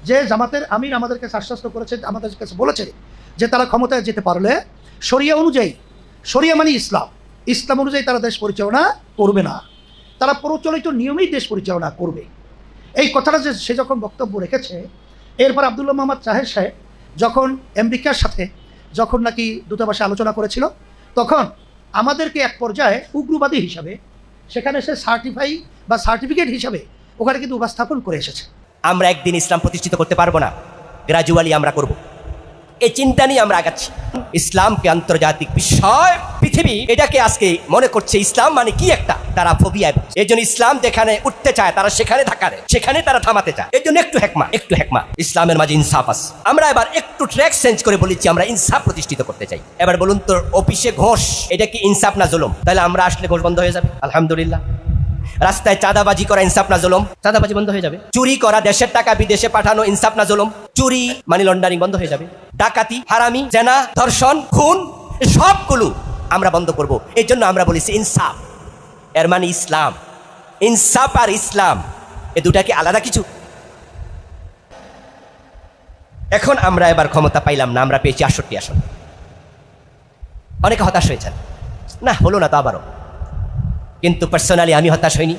যে জামাতের আমির আমাদের কাছে আশ্বস্ত করেছে, আমাদের কাছে বলেছে যে তারা ক্ষমতায় যেতে পারলে শরিয়া অনুযায়ী, শরিয়া মানে ইসলাম, ইসলাম অনুযায়ী তারা দেশ পরিচালনা করবে না, তারা প্রচলিত নিয়মেই দেশ পরিচালনা করবে। এই কথাটা যে সে যখন বক্তব্য রেখেছে, এরপর আবদুল্লাহ মোহাম্মদ তাহের সাহেব যখন আমেরিকার সাথে যখন নাকি দূতাবাসে আলোচনা করেছিল, তখন আমাদেরকে এক পর্যায়ে উগ্রবাদী হিসাবে সেখানে সে সার্টিফিকেট হিসাবে ওখানে কিন্তু উপস্থাপন করে এসেছে। আমরা একদিন ইসলাম প্রতিষ্ঠিত করতে পারবো না, গ্রাজুয়ালি আমরা করব। এই চিন্তা নিয়ে আমরা আগাচ্ছি। ইসলামকে আন্তর্জাতিক বিষয়, পৃথিবী এটাকে আজকে মনে করছে ইসলাম মানে কি একটা, তারা ফোবিয়া। এই জন্য ইসলাম যেখানে উঠতে চায় তারা সেখানে ধাক্কারে, সেখানে তারা থামাতে চায়। এই জন্য একটু হেকমা ইসলামের মাঝে ইনসাফ আছে। আমরা এবার একটু ট্র্যাক চেঞ্জ করে বলেছি আমরা ইনসাফ প্রতিষ্ঠিত করতে চাই। এবার বলুন তো, অফিসে ঘোষ এটা কি ইনসাফ না জুলুম? তাহলে আমরা আসলে ঘোষ বন্ধ হয়ে যাবে আলহামদুলিল্লাহ। রাস্তায় চাঁদাবাজি করা ইনসাফ না জুলুম? চাঁদাবাজি বন্ধ হয়ে যাবে। চুরি করা, দেশের টাকা বিদেশে পাঠানো ইনসাফ না জুলুম? চুরি মানি লন্ডারিং বন্ধ হয়ে যাবে। ডাকাতি, হারামি, জেনা, ধর্ষণ, খুন সবগুলো আমরা বন্ধ করব। এই জন্য আমরা বলেছি ইনসাফ, এর মানে ইসলাম। ইনসাফ আর ইসলাম এ দুটা কি আলাদা কিছু? এখন আমরা এবার ক্ষমতা পাইলাম না, আমরা পেয়েছি 68 আসন। অনেকে হতাশ হয়েছেন, না হলো না তো আবারও, কিন্তু পার্সোনালি আমি হতাশ হইনি।